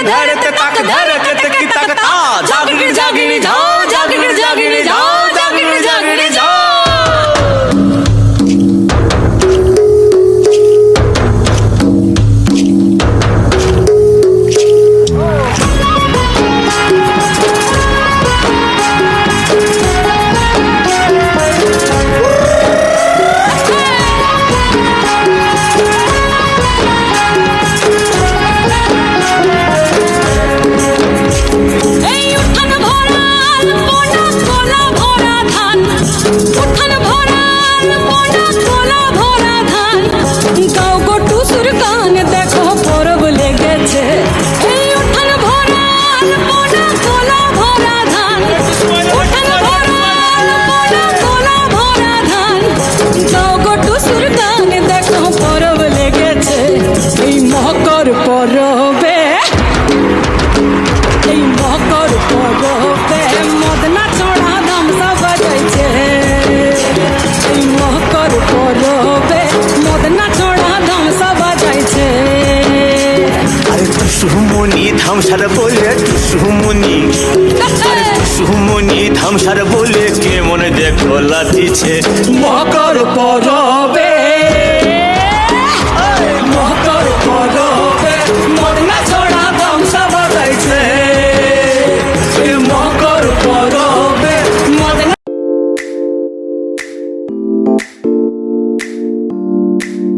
धरते तक धरते की तक ता जागिर जागिर जाओ जागिर जागिर जाओ जागिर जागिर जाओ ধামসার বলে টুসুমুনি টুসুমুনি ধামসার বলে কে মনে দেখো লাতিছে মকর পরব